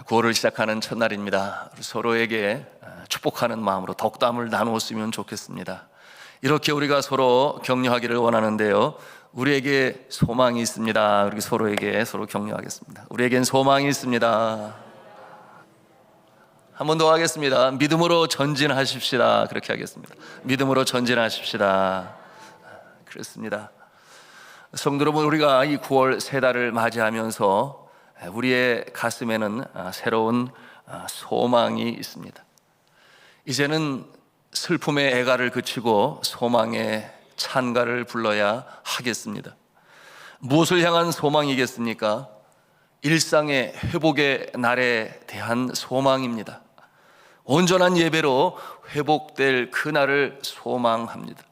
9월을 시작하는 첫날입니다. 서로에게 축복하는 마음으로 덕담을 나누었으면 좋겠습니다. 이렇게 우리가 서로 격려하기를 원하는데요, 우리에게 소망이 있습니다. 우리 서로에게 서로 격려하겠습니다. 우리에겐 소망이 있습니다. 한 번 더 하겠습니다. 믿음으로 전진하십시다. 그렇게 하겠습니다. 믿음으로 전진하십시다. 그렇습니다. 성도 여러분, 우리가 이 9월 세 달을 맞이하면서 우리의 가슴에는 새로운 소망이 있습니다. 이제는 슬픔의 애가를 그치고 소망의 찬가를 불러야 하겠습니다. 무엇을 향한 소망이겠습니까? 일상의 회복의 날에 대한 소망입니다. 온전한 예배로 회복될 그날을 소망합니다.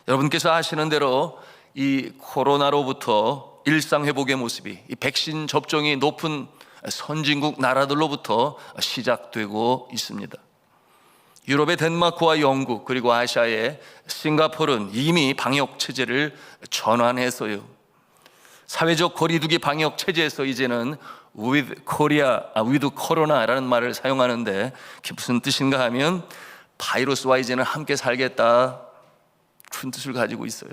여러분께서 아시는 대로 이 코로나로부터 일상 회복의 모습이 이 백신 접종이 높은 선진국 나라들로부터 시작되고 있습니다. 유럽의 덴마크와 영국, 그리고 아시아의 싱가포르는 이미 방역 체제를 전환했어요. 사회적 거리두기 방역 체제에서 이제는 with Corona라는 말을 사용하는데, 그게 무슨 뜻인가 하면 바이러스와 이제는 함께 살겠다, 큰 뜻을 가지고 있어요.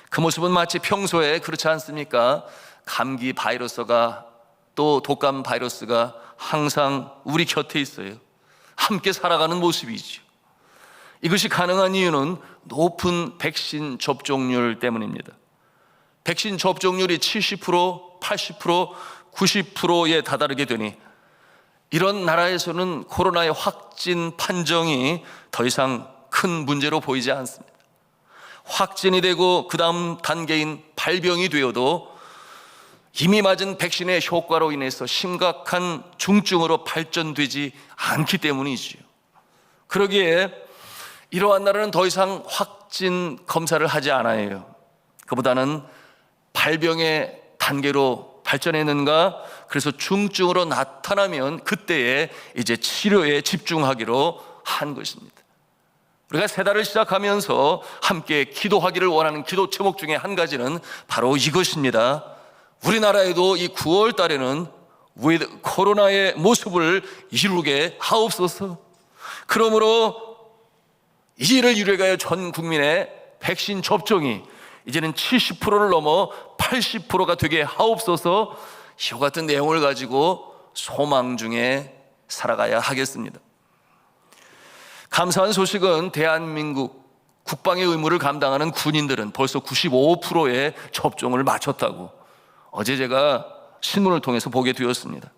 그 모습은 마치 평소에 그렇지 않습니까? 감기 바이러스가, 또 독감 바이러스가 항상 우리 곁에 있어요. 함께 살아가는 모습이죠. 이것이 가능한 이유는 높은 백신 접종률 때문입니다. 백신 접종률이 70%, 80%, 90%에 다다르게 되니 이런 나라에서는 코로나의 확진 판정이 더 이상 큰 문제로 보이지 않습니다. 확진이 되고 그 다음 단계인 발병이 되어도 이미 맞은 백신의 효과로 인해서 심각한 중증으로 발전되지 않기 때문이지요. 그러기에 이러한 나라는 더 이상 확진 검사를 하지 않아요. 그보다는 발병의 단계로 발전했는가, 그래서 중증으로 나타나면 그때에 이제 치료에 집중하기로 한 것입니다. 우리가 세 달을 시작하면서 함께 기도하기를 원하는 기도 제목 중에 한 가지는 바로 이것입니다. 우리나라에도 이 9월 달에는 with 코로나의 모습을 이루게 하옵소서. 그러므로 이 일을 이루어가야 전 국민의 백신 접종이 이제는 70%를 넘어 80%가 되게 하옵소서. 이와 같은 내용을 가지고 소망 중에 살아가야 하겠습니다. 감사한 소식은 대한민국 국방의 의무를 감당하는 군인들은 벌써 95%의 접종을 마쳤다고 어제 제가 신문을 통해서 보게 되었습니다.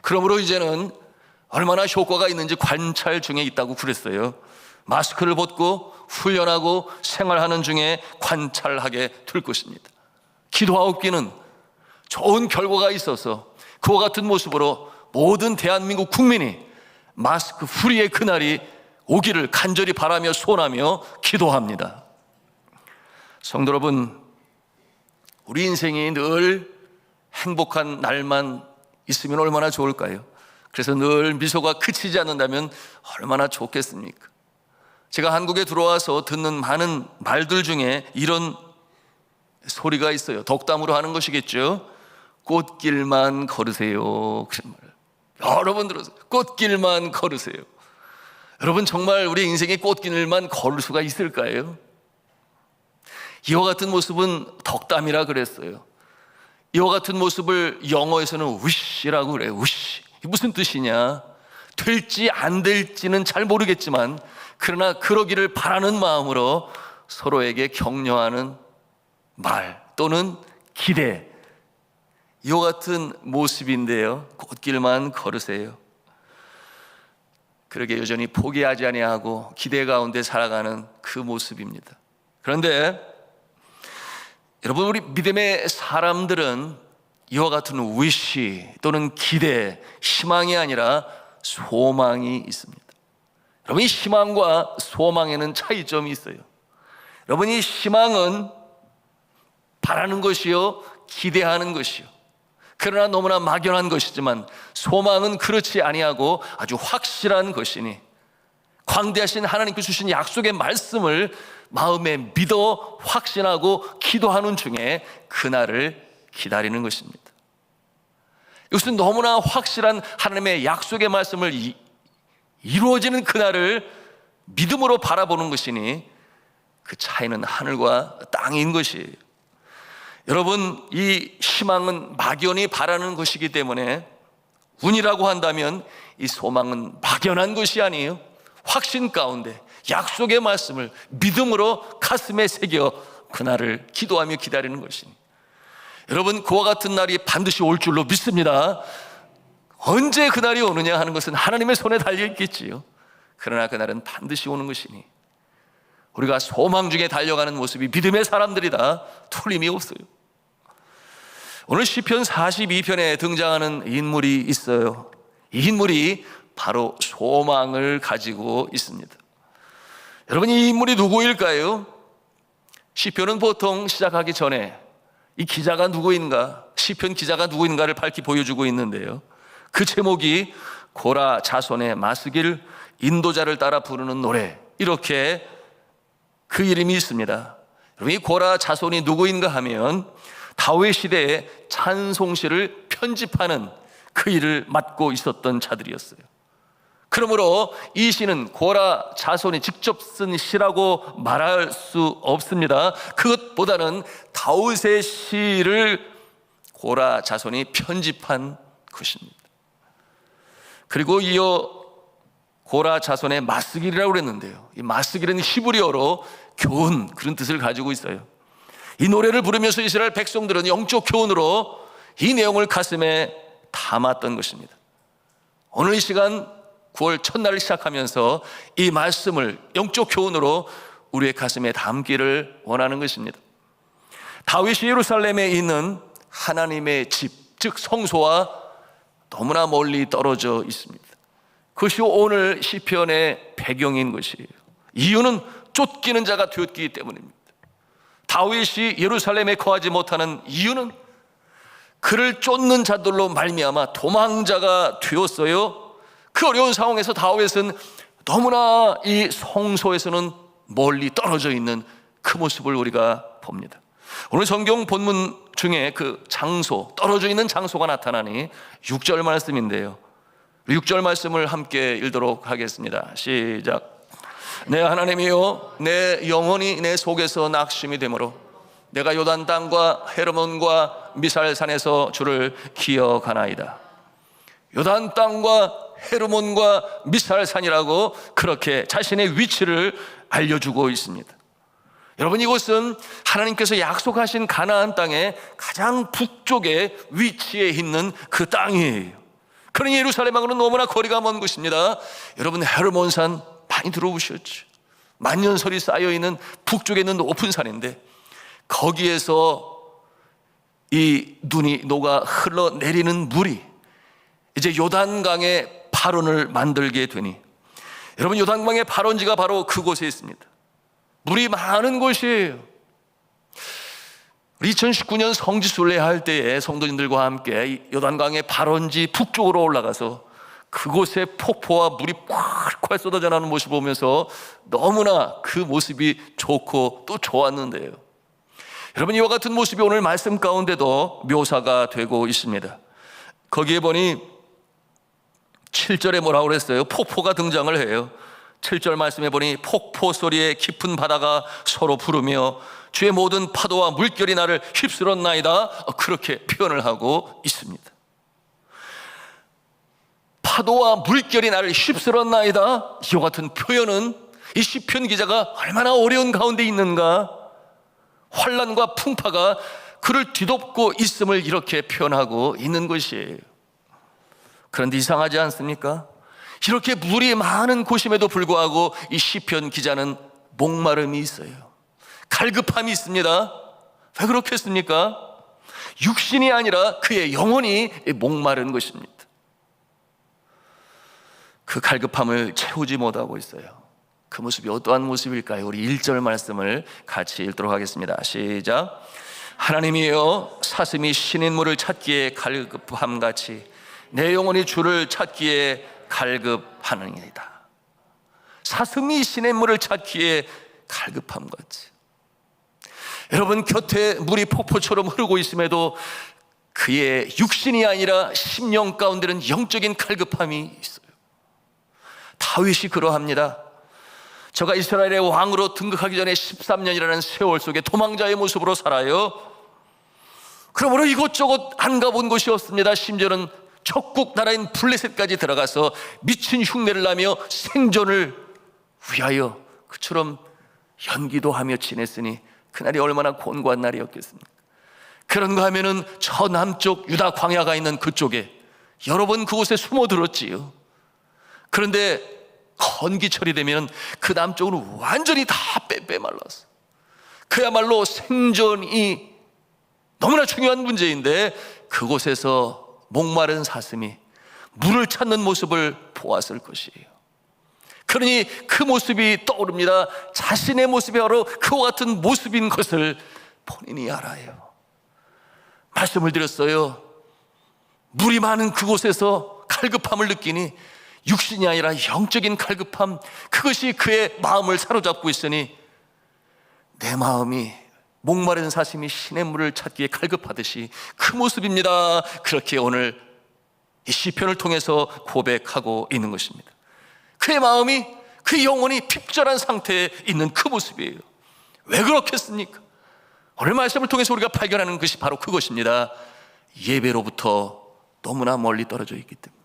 그러므로 이제는 얼마나 효과가 있는지 관찰 중에 있다고 그랬어요. 마스크를 벗고 훈련하고 생활하는 중에 관찰하게 될 것입니다. 기도하옵기는 좋은 결과가 있어서 그와 같은 모습으로 모든 대한민국 국민이 마스크 프리의 그날이 오기를 간절히 바라며 소원하며 기도합니다. 성도 여러분, 우리 인생이 늘 행복한 날만 있으면 얼마나 좋을까요? 그래서 늘 미소가 그치지 않는다면 얼마나 좋겠습니까? 제가 한국에 들어와서 듣는 많은 말들 중에 이런 소리가 있어요. 덕담으로 하는 것이겠죠. 꽃길만 걸으세요. 그런 말 여러분 들었어요. 꽃길만 걸으세요. 여러분, 정말 우리 인생의 꽃길만 걸을 수가 있을까요? 이와 같은 모습은 덕담이라 그랬어요. 이와 같은 모습을 영어에서는 wish라고 그래요. wish. 이게 무슨 뜻이냐? 될지 안 될지는 잘 모르겠지만 그러나 그러기를 바라는 마음으로 서로에게 격려하는 말 또는 기대, 이와 같은 모습인데요, 꽃길만 걸으세요. 그러게 여전히 포기하지 아니하고 기대 가운데 살아가는 그 모습입니다. 그런데 여러분, 우리 믿음의 사람들은 이와 같은 wish 또는 기대, 희망이 아니라 소망이 있습니다. 여러분, 이 희망과 소망에는 차이점이 있어요. 여러분, 이 희망은 바라는 것이요, 기대하는 것이요, 그러나 너무나 막연한 것이지만 소망은 그렇지 아니하고 아주 확실한 것이니 광대하신 하나님께 주신 약속의 말씀을 마음에 믿어 확신하고 기도하는 중에 그날을 기다리는 것입니다. 이것은 너무나 확실한 하나님의 약속의 말씀을 이루어지는 그날을 믿음으로 바라보는 것이니 그 차이는 하늘과 땅인 것이에요. 여러분, 이 희망은 막연히 바라는 것이기 때문에 운이라고 한다면 이 소망은 막연한 것이 아니에요. 확신 가운데 약속의 말씀을 믿음으로 가슴에 새겨 그날을 기도하며 기다리는 것이니 여러분, 그와 같은 날이 반드시 올 줄로 믿습니다. 언제 그날이 오느냐 하는 것은 하나님의 손에 달려 있겠지요. 그러나 그날은 반드시 오는 것이니 우리가 소망 중에 달려가는 모습이 믿음의 사람들이다. 틀림이 없어요. 오늘 시편 42편에 등장하는 인물이 있어요. 이 인물이 바로 소망을 가지고 있습니다. 여러분, 이 인물이 누구일까요? 시편은 보통 시작하기 전에 이 기자가 누구인가, 시편 기자가 누구인가를 밝히 보여주고 있는데요. 그 제목이 고라 자손의 마스길 인도자를 따라 부르는 노래, 이렇게 그 이름이 있습니다. 여러분, 이 고라 자손이 누구인가 하면 다윗 시대에 찬송시를 편집하는 그 일을 맡고 있었던 자들이었어요. 그러므로 이 시는 고라 자손이 직접 쓴 시라고 말할 수 없습니다. 그것보다는 다윗의 시를 고라 자손이 편집한 것입니다. 그리고 이어 고라 자손의 마스길이라고 그랬는데요. 이 마스길은 히브리어로 교훈, 그런 뜻을 가지고 있어요. 이 노래를 부르면서 이스라엘 백성들은 영적 교훈으로 이 내용을 가슴에 담았던 것입니다. 오늘 이 시간 9월 첫날을 시작하면서 이 말씀을 영적 교훈으로 우리의 가슴에 담기를 원하는 것입니다. 다윗이 예루살렘에 있는 하나님의 집, 즉 성소와 너무나 멀리 떨어져 있습니다. 그것이 오늘 시편의 배경인 것이에요. 이유는 쫓기는 자가 되었기 때문입니다. 다윗이 예루살렘에 거하지 못하는 이유는 그를 쫓는 자들로 말미암아 도망자가 되었어요. 그 어려운 상황에서 다윗은 너무나 이 성소에서는 멀리 떨어져 있는 그 모습을 우리가 봅니다. 오늘 성경 본문 중에 그 장소, 떨어져 있는 장소가 나타나니 6절 말씀인데요. 6절 말씀을 함께 읽도록 하겠습니다. 시작. 내 하나님이여, 내 영혼이 내 속에서 낙심이 되므로 내가 요단 땅과 헤르몬과 미살산에서 주를 기억하나이다. 요단 땅과 헤르몬과 미살산이라고 그렇게 자신의 위치를 알려주고 있습니다. 여러분, 이곳은 하나님께서 약속하신 가나안 땅의 가장 북쪽에 위치해 있는 그 땅이에요. 그러니 예루살렘하고는 너무나 거리가 먼 곳입니다. 여러분, 헤르몬산 많이 들어보셨죠? 만년설이 쌓여있는 북쪽에 있는 높은 산인데 거기에서 이 눈이 녹아 흘러내리는 물이 이제 요단강의 발원을 만들게 되니 여러분, 요단강의 발원지가 바로 그곳에 있습니다. 물이 많은 곳이에요. 2019년 성지순례 할 때에 성도님들과 함께 요단강의 발원지 북쪽으로 올라가서 그곳에 폭포와 물이 콸콸 쏟아져 나오는 모습을 보면서 너무나 그 모습이 좋고 또 좋았는데요. 여러분, 이와 같은 모습이 오늘 말씀 가운데도 묘사가 되고 있습니다. 거기에 보니 7절에 뭐라고 그랬어요? 폭포가 등장을 해요. 7절 말씀에 보니 폭포 소리에 깊은 바다가 서로 부르며 주의 모든 파도와 물결이 나를 휩쓸었나이다, 그렇게 표현을 하고 있습니다. 파도와 물결이 나를 휩쓸었나이다, 이와 같은 표현은 이 시편 기자가 얼마나 어려운 가운데 있는가, 환난과 풍파가 그를 뒤덮고 있음을 이렇게 표현하고 있는 것이에요. 그런데 이상하지 않습니까? 이렇게 물이 많은 곳임에도 불구하고 이 시편 기자는 목마름이 있어요. 갈급함이 있습니다. 왜 그렇겠습니까? 육신이 아니라 그의 영혼이 목마른 것입니다. 그 갈급함을 채우지 못하고 있어요. 그 모습이 어떠한 모습일까요? 우리 1절 말씀을 같이 읽도록 하겠습니다. 시작. 하나님이여, 사슴이 신인물을 찾기에 갈급함같이 내 영혼이 주를 찾기에 갈급하느니이다. 사슴이 신인물을 찾기에 갈급함 같이. 여러분 곁에 물이 폭포처럼 흐르고 있음에도 그의 육신이 아니라 심령 가운데는 영적인 갈급함이 있어요. 다윗이 그러합니다. 저가 이스라엘의 왕으로 등극하기 전에 13년이라는 세월 속에 도망자의 모습으로 살아요. 그러므로 이곳저곳 안 가본 곳이 없습니다. 심지어는 적국 나라인 블레셋까지 들어가서 미친 흉내를 내며 생존을 위하여 그처럼 연기도 하며 지냈으니 그날이 얼마나 곤고한 날이었겠습니까? 그런가 하면은 저 남쪽 유다 광야가 있는 그쪽에 여러 번 그곳에 숨어들었지요. 그런데 건기철이 되면 그 남쪽으로 완전히 다 빼빼 말랐어. 그야말로 생존이 너무나 중요한 문제인데 그곳에서 목마른 사슴이 물을 찾는 모습을 보았을 것이에요. 그러니 그 모습이 떠오릅니다. 자신의 모습이 바로 그와 같은 모습인 것을 본인이 알아요. 말씀을 드렸어요. 물이 많은 그곳에서 갈급함을 느끼니 육신이 아니라 영적인 갈급함, 그것이 그의 마음을 사로잡고 있으니 내 마음이 목마른 사슴이 시냇물을 찾기에 갈급하듯이 그 모습입니다. 그렇게 오늘 이 시편을 통해서 고백하고 있는 것입니다. 그의 마음이, 그 영혼이 핍절한 상태에 있는 그 모습이에요. 왜 그렇겠습니까? 오늘 말씀을 통해서 우리가 발견하는 것이 바로 그것입니다. 예배로부터 너무나 멀리 떨어져 있기 때문에.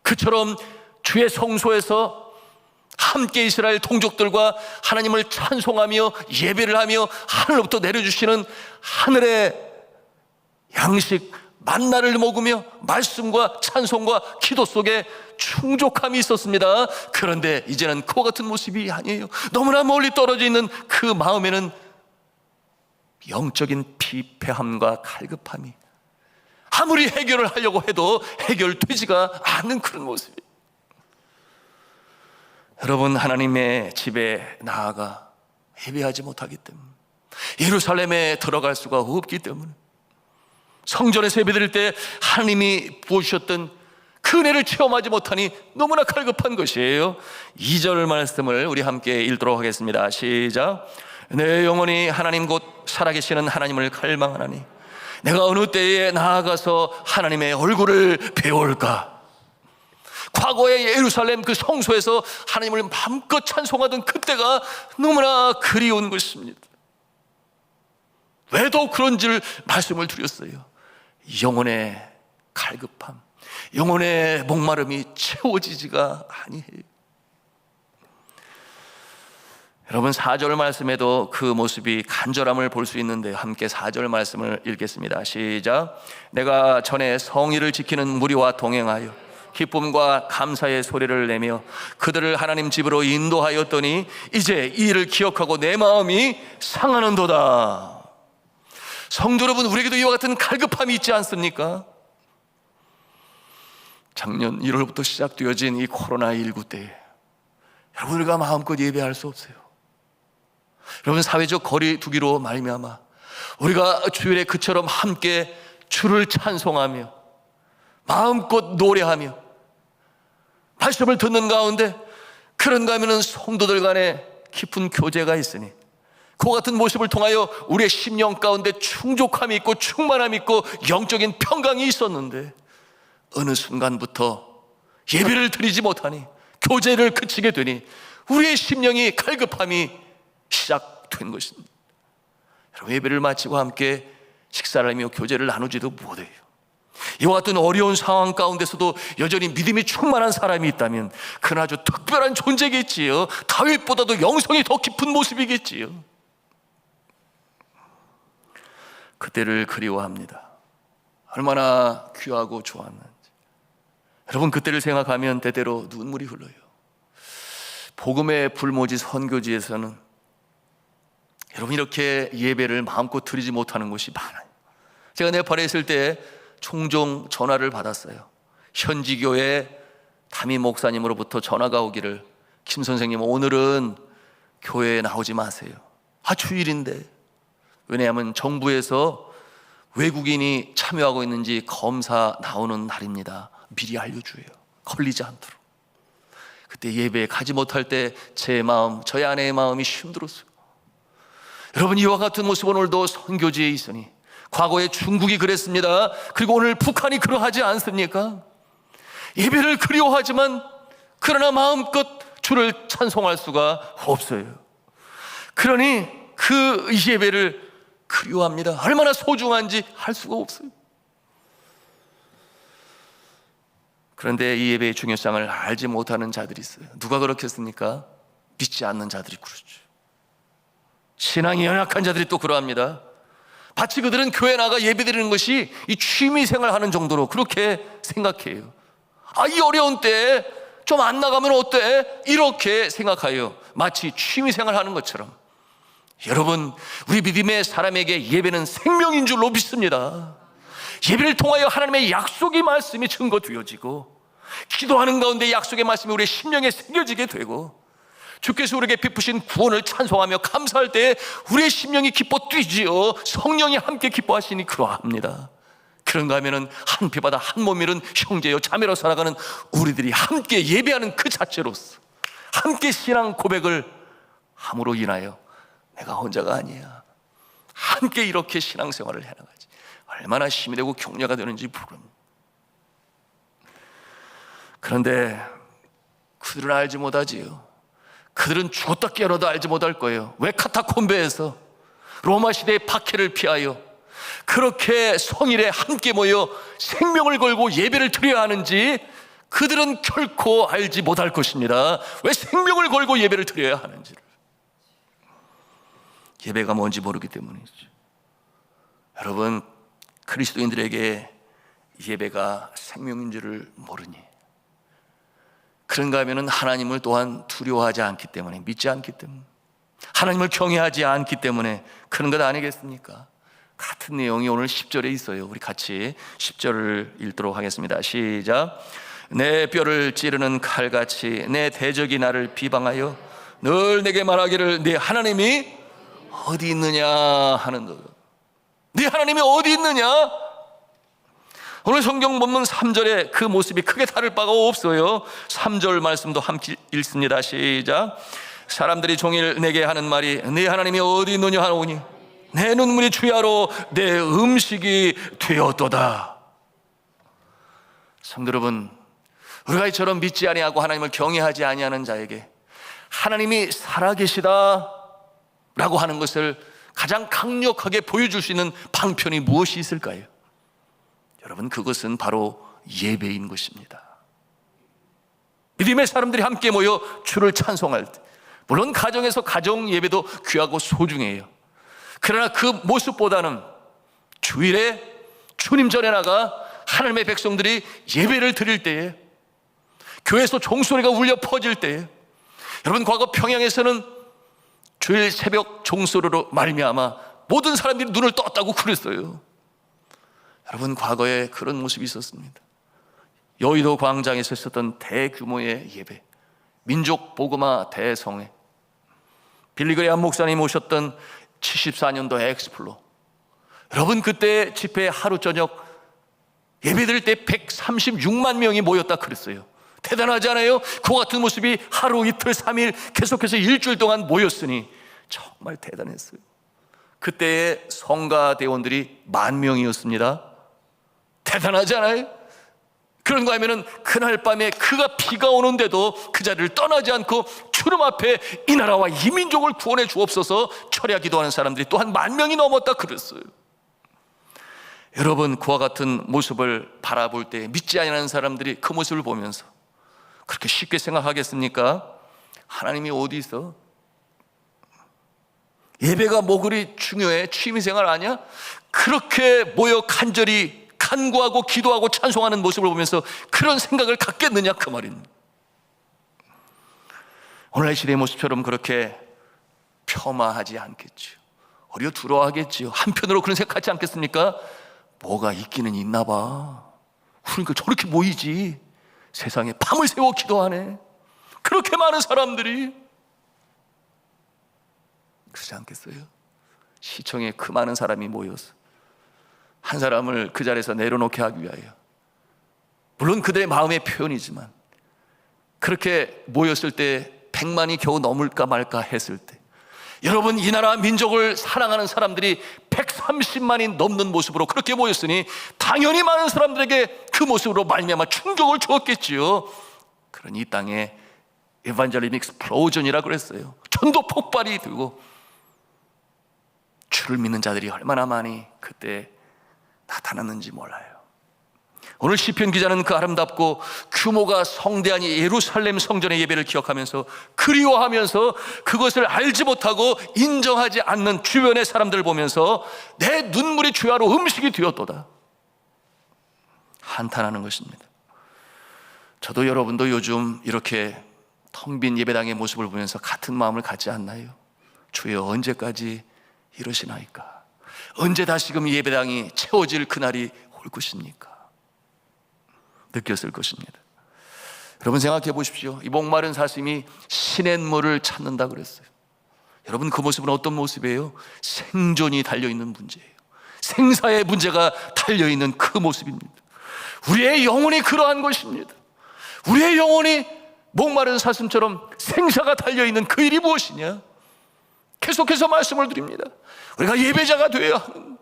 그처럼 주의 성소에서 함께 이스라엘 동족들과 하나님을 찬송하며 예배를 하며 하늘로부터 내려주시는 하늘의 양식 만나를 먹으며 말씀과 찬송과 기도 속에 충족함이 있었습니다. 그런데 이제는 그와 같은 모습이 아니에요. 너무나 멀리 떨어져 있는 그 마음에는 영적인 피폐함과 갈급함이 아무리 해결을 하려고 해도 해결되지가 않는 그런 모습이에요. 여러분, 하나님의 집에 나아가 예배하지 못하기 때문에, 예루살렘에 들어갈 수가 없기 때문에, 성전에서 예배드릴 때 하나님이 부어주셨던 그 은혜를 체험하지 못하니 너무나 갈급한 것이에요. 2절 말씀을 우리 함께 읽도록 하겠습니다. 시작. 내 영혼이 하나님 곧 살아계시는 하나님을 갈망하나니 내가 어느 때에 나아가서 하나님의 얼굴을 배울까? 과거의 예루살렘 그 성소에서 하나님을 마음껏 찬송하던 그때가 너무나 그리운 것입니다. 왜 더 그런지를 말씀을 드렸어요. 영혼의 갈급함, 영혼의 목마름이 채워지지가 아니해요. 여러분, 4절 말씀에도 그 모습이 간절함을 볼 수 있는데 함께 4절 말씀을 읽겠습니다. 시작. 내가 전에 성의를 지키는 무리와 동행하여 기쁨과 감사의 소리를 내며 그들을 하나님 집으로 인도하였더니 이제 이 일을 기억하고 내 마음이 상하는도다. 성도 여러분, 우리에게도 이와 같은 갈급함이 있지 않습니까? 작년 1월부터 시작되어진 이 코로나19 때에 여러분, 우리가 마음껏 예배할 수 없어요. 여러분, 사회적 거리 두기로 말미암아 우리가 주일에 그처럼 함께 주를 찬송하며 마음껏 노래하며 말씀을 듣는 가운데 그런가 하면 성도들 간에 깊은 교제가 있으니 그 같은 모습을 통하여 우리의 심령 가운데 충족함이 있고 충만함이 있고 영적인 평강이 있었는데 어느 순간부터 예배를 드리지 못하니 교제를 그치게 되니 우리의 심령이 갈급함이 시작된 것입니다. 여러분, 예배를 마치고 함께 식사를 하며 교제를 나누지도 못해요. 이와 같은 어려운 상황 가운데서도 여전히 믿음이 충만한 사람이 있다면 그는 아주 특별한 존재겠지요. 다윗보다도 영성이 더 깊은 모습이겠지요. 그때를 그리워합니다. 얼마나 귀하고 좋았는지. 여러분, 그때를 생각하면 때때로 눈물이 흘러요. 복음의 불모지 선교지에서는 여러분, 이렇게 예배를 마음껏 드리지 못하는 곳이 많아요. 제가 네팔에 있을 때 종종 전화를 받았어요. 현지 교회 담임 목사님으로부터 전화가 오기를, 김 선생님 오늘은 교회에 나오지 마세요. 주일인데. 왜냐하면 정부에서 외국인이 참여하고 있는지 검사 나오는 날입니다. 미리 알려줘요. 걸리지 않도록. 그때 예배에 가지 못할 때 제 마음, 저희 아내의 마음이 힘들었어요. 여러분, 이와 같은 모습은 오늘도 선교지에 있으니, 과거에 중국이 그랬습니다. 그리고 오늘 북한이 그러하지 않습니까? 예배를 그리워하지만 그러나 마음껏 주를 찬송할 수가 없어요. 그러니 그 예배를 그리워합니다. 얼마나 소중한지 할 수가 없어요. 그런데 이 예배의 중요성을 알지 못하는 자들이 있어요. 누가 그렇겠습니까? 믿지 않는 자들이 그렇죠. 신앙이 연약한 자들이 또 그러합니다. 마치 그들은 교회 나가 예배드리는 것이 이 취미생활 하는 정도로 그렇게 생각해요. 이 어려운 때에 좀 안 나가면 어때? 이렇게 생각해요. 마치 취미생활 하는 것처럼. 여러분, 우리 믿음의 사람에게 예배는 생명인 줄로 믿습니다. 예배를 통하여 하나님의 약속의 말씀이 증거되어지고, 기도하는 가운데 약속의 말씀이 우리의 심령에 새겨지게 되고, 주께서 우리에게 베푸신 구원을 찬송하며 감사할 때 우리의 심령이 기뻐 뛰지요. 성령이 함께 기뻐하시니 그러합니다. 그런가 하면은 한 피바다 한 몸이른 형제요 자매로 살아가는 우리들이 함께 예배하는 그 자체로서 함께 신앙 고백을 함으로 인하여 내가 혼자가 아니야, 함께 이렇게 신앙생활을 해나가지 얼마나 힘이 되고 격려가 되는지 모릅니다. 그런데 그들은 알지 못하지요. 그들은 죽었다 깨어나도 알지 못할 거예요. 왜 카타콤베에서 로마 시대의 박해를 피하여 그렇게 성일에 함께 모여 생명을 걸고 예배를 드려야 하는지 그들은 결코 알지 못할 것입니다. 왜 생명을 걸고 예배를 드려야 하는지를. 예배가 뭔지 모르기 때문이죠. 여러분, 그리스도인들에게 예배가 생명인 줄을 모르니, 그런가 하면 하나님을 또한 두려워하지 않기 때문에, 믿지 않기 때문에, 하나님을 경외하지 않기 때문에 그런 것 아니겠습니까? 같은 내용이 오늘 10절에 있어요. 우리 같이 10절을 읽도록 하겠습니다. 시작. 내 뼈를 찌르는 칼같이 내 대적이 나를 비방하여 늘 내게 말하기를 네 하나님이 어디 있느냐 하는도다. 네 하나님이 어디 있느냐? 오늘 성경 본문 3절에 그 모습이 크게 다를 바가 없어요. 3절 말씀도 함께 읽습니다. 시작. 사람들이 종일 내게 하는 말이 네 하나님이 어디 있느냐 하노니 내 눈물이 주야로 내 음식이 되었도다. 성도 여러분, 우리가 이처럼 믿지 아니하고 하나님을 경외하지 아니하는 자에게 하나님이 살아계시다 라고 하는 것을 가장 강력하게 보여줄 수 있는 방편이 무엇이 있을까요? 여러분, 그것은 바로 예배인 것입니다. 믿음의 사람들이 함께 모여 주를 찬송할 때, 물론 가정에서 가정 예배도 귀하고 소중해요. 그러나 그 모습보다는 주일에 주님 전에 나가 하나님의 백성들이 예배를 드릴 때에, 교회에서 종소리가 울려 퍼질 때에, 여러분, 과거 평양에서는 주일 새벽 종소리로 말미암아 모든 사람들이 눈을 떴다고 그랬어요. 여러분, 과거에 그런 모습이 있었습니다. 여의도 광장에서 있었던 대규모의 예배, 민족 복음화 대성회, 빌리그레암 목사님 오셨던 74년도 엑스플로, 여러분, 그때 집회 하루 저녁 예배 드릴 때 136만 명이 모였다 그랬어요. 대단하지 않아요? 그 같은 모습이 하루 이틀 3일 계속해서 일주일 동안 모였으니 정말 대단했어요. 그때의 성가대원들이 10,000명이었습니다. 대단하지 않아요? 그런가 하면은 그날 밤에 그가 비가 오는데도 그 자리를 떠나지 않고 주님 앞에 이 나라와 이 민족을 구원해 주옵소서 철야 기도하는 사람들이 또한 10,000명이 넘었다 그랬어요. 여러분, 그와 같은 모습을 바라볼 때 믿지 않는 사람들이 그 모습을 보면서 그렇게 쉽게 생각하겠습니까? 하나님이 어디 있어? 예배가 뭐 그리 중요해? 취미생활 아니야? 그렇게 모여 간절히 간구하고 기도하고 찬송하는 모습을 보면서 그런 생각을 갖겠느냐 그 말입니다. 오늘날 시대의 모습처럼 그렇게 폄하하지 않겠죠. 오히려 두려워하겠지요. 한편으로 그런 생각하지 않겠습니까? 뭐가 있기는 있나 봐. 그러니까 저렇게 모이지. 세상에 밤을 새워 기도하네. 그렇게 많은 사람들이. 그렇지 않겠어요? 시청에 그 많은 사람이 모여서 한 사람을 그 자리에서 내려놓게 하기 위하여, 물론 그들의 마음의 표현이지만 그렇게 모였을 때 100만이 겨우 넘을까 말까 했을 때, 여러분, 이 나라 민족을 사랑하는 사람들이 130만이 넘는 모습으로 그렇게 모였으니 당연히 많은 사람들에게 그 모습으로 말미암아 충격을 주었겠지요. 그러니 이 땅에 에반젤리믹 익스플로전이라고 그랬어요. 전도 폭발이 되고 주를 믿는 자들이 얼마나 많이 그때 나타났는지 몰라요. 오늘 시편 기자는 그 아름답고 규모가 성대한 이 예루살렘 성전의 예배를 기억하면서 그리워하면서 그것을 알지 못하고 인정하지 않는 주변의 사람들을 보면서 내 눈물이 주야로 음식이 되었도다 한탄하는 것입니다. 저도 여러분도 요즘 이렇게 텅 빈 예배당의 모습을 보면서 같은 마음을 갖지 않나요? 주여, 언제까지 이러시나이까? 언제 다시금 이 예배당이 채워질 그날이 올 것입니까? 느꼈을 것입니다. 여러분, 생각해 보십시오. 이 목마른 사슴이 시냇물을 찾는다 그랬어요. 여러분, 그 모습은 어떤 모습이에요? 생존이 달려있는 문제예요. 생사의 문제가 달려있는 그 모습입니다. 우리의 영혼이 그러한 것입니다. 우리의 영혼이 목마른 사슴처럼 생사가 달려있는 그 일이 무엇이냐? 계속해서 말씀을 드립니다. 우리가 예배자가 되어야 하는,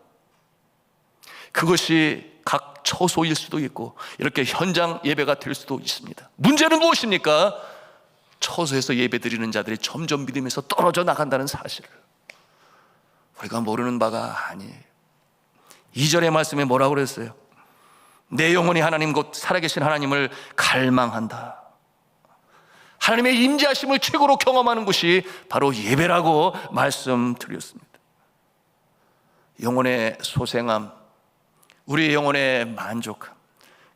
그것이 각 처소일 수도 있고 이렇게 현장 예배가 될 수도 있습니다. 문제는 무엇입니까? 처소에서 예배 드리는 자들이 점점 믿음에서 떨어져 나간다는 사실을 우리가 모르는 바가 아니에요. 2절의 말씀에 뭐라고 그랬어요? 내 영혼이 하나님 곧 살아계신 하나님을 갈망한다. 하나님의 임재하심을 최고로 경험하는 것이 바로 예배라고 말씀드렸습니다. 영혼의 소생함, 우리의 영혼의 만족함,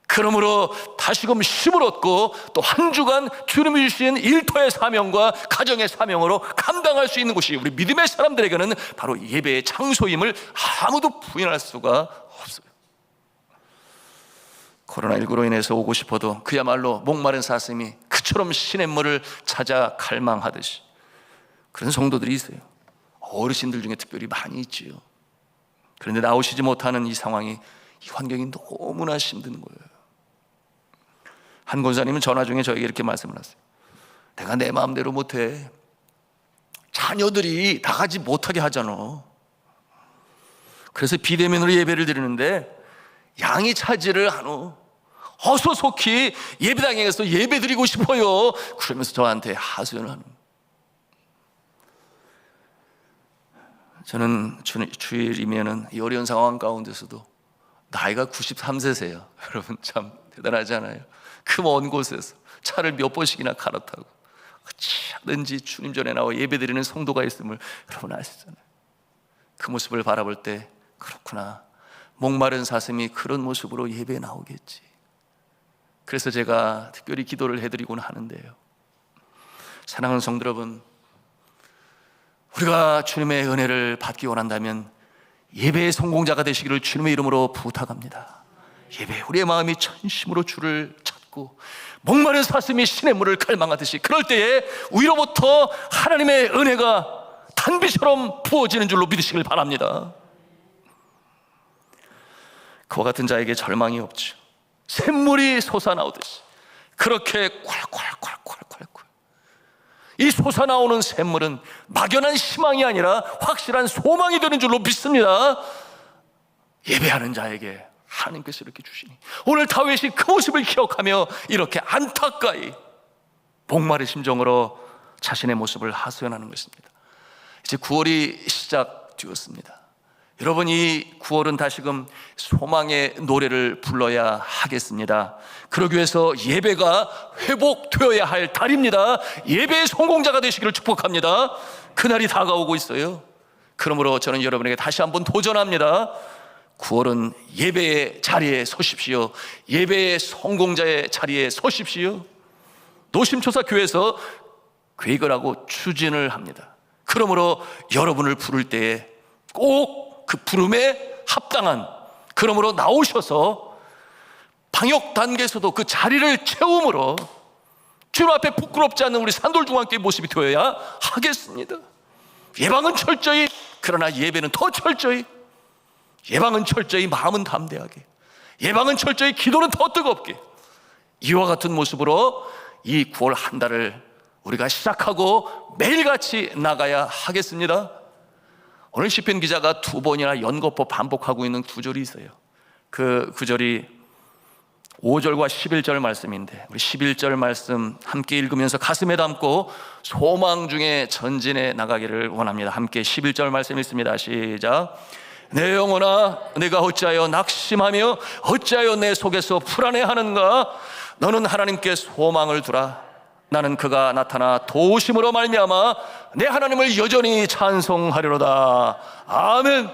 그러므로 다시금 힘을 얻고 또 한 주간 주님이 주신 일터의 사명과 가정의 사명으로 감당할 수 있는 곳이 우리 믿음의 사람들에게는 바로 예배의 장소임을 아무도 부인할 수가 없어요. 코로나19로 인해서 오고 싶어도 그야말로 목마른 사슴이 그처럼 시냇물을 찾아 갈망하듯이 그런 성도들이 있어요. 어르신들 중에 특별히 많이 있지요. 그런데 나오시지 못하는 이 상황이, 이 환경이 너무나 힘든 거예요. 한 권사님은 전화 중에 저에게 이렇게 말씀을 하세요. 내가 내 마음대로 못해. 자녀들이 나가지 못하게 하잖아. 그래서 비대면으로 예배를 드리는데 양이 차지를 않아. 어서 속히 예배당에 가서 예배 드리고 싶어요. 그러면서 저한테 하소연을 하는. 저는 주일이면은 이 어려운 상황 가운데서도 나이가 93세세요. 여러분, 참 대단하지 않아요? 그 먼 곳에서 차를 몇 번씩이나 갈아타고 어찌하든지 주님 전에 나와 예배드리는 성도가 있음을 여러분 아시잖아요. 그 모습을 바라볼 때 그렇구나, 목마른 사슴이 그런 모습으로 예배에 나오겠지. 그래서 제가 특별히 기도를 해드리곤 하는데요. 사랑하는 성도 여러분, 우리가 주님의 은혜를 받기 원한다면 예배의 성공자가 되시기를 주님의 이름으로 부탁합니다. 예배, 우리의 마음이 전심으로 주를 찾고 목마른 사슴이 시냇물을 갈망하듯이 그럴 때에 위로부터 하나님의 은혜가 단비처럼 부어지는 줄로 믿으시길 바랍니다. 그와 같은 자에게 절망이 없죠. 샘물이 솟아나오듯이 그렇게 콸콸콸콸콸, 이 솟아나오는 샘물은 막연한 희망이 아니라 확실한 소망이 되는 줄로 믿습니다. 예배하는 자에게 하나님께서 이렇게 주시니 오늘 다윗이 그 모습을 기억하며 이렇게 안타까이 목마른 심정으로 자신의 모습을 하소연하는 것입니다. 이제 9월이 시작되었습니다. 여러분, 이 9월은 다시금 소망의 노래를 불러야 하겠습니다. 그러기 위해서 예배가 회복되어야 할 달입니다. 예배의 성공자가 되시기를 축복합니다. 그날이 다가오고 있어요. 그러므로 저는 여러분에게 다시 한번 도전합니다. 9월은 예배의 자리에 서십시오. 예배의 성공자의 자리에 서십시오. 노심초사 교회에서 계획을 하고 추진을 합니다. 그러므로 여러분을 부를 때에 꼭 그 부름에 합당한, 그러므로 나오셔서 방역 단계에서도 그 자리를 채움으로 주님 앞에 부끄럽지 않는 우리 산돌중앙교회 모습이 되어야 하겠습니다. 예방은 철저히, 그러나 예배는 더 철저히, 예방은 철저히, 마음은 담대하게, 예방은 철저히, 기도는 더 뜨겁게, 이와 같은 모습으로 이 9월 한 달을 우리가 시작하고 매일같이 나가야 하겠습니다. 오늘 시편 기자가 2번이나 연거푸 반복하고 있는 구절이 있어요. 그 구절이 5절과 11절 말씀인데, 우리 11절 말씀 함께 읽으면서 가슴에 담고 소망 중에 전진해 나가기를 원합니다. 함께 11절 말씀 읽습니다. 시작. 내 영혼아, 내가 어찌하여 낙심하며 어찌하여 내 속에서 불안해하는가? 너는 하나님께 소망을 두라. 나는 그가 나타나 도우심으로 말미암아 내 하나님을 여전히 찬송하리로다. 아멘.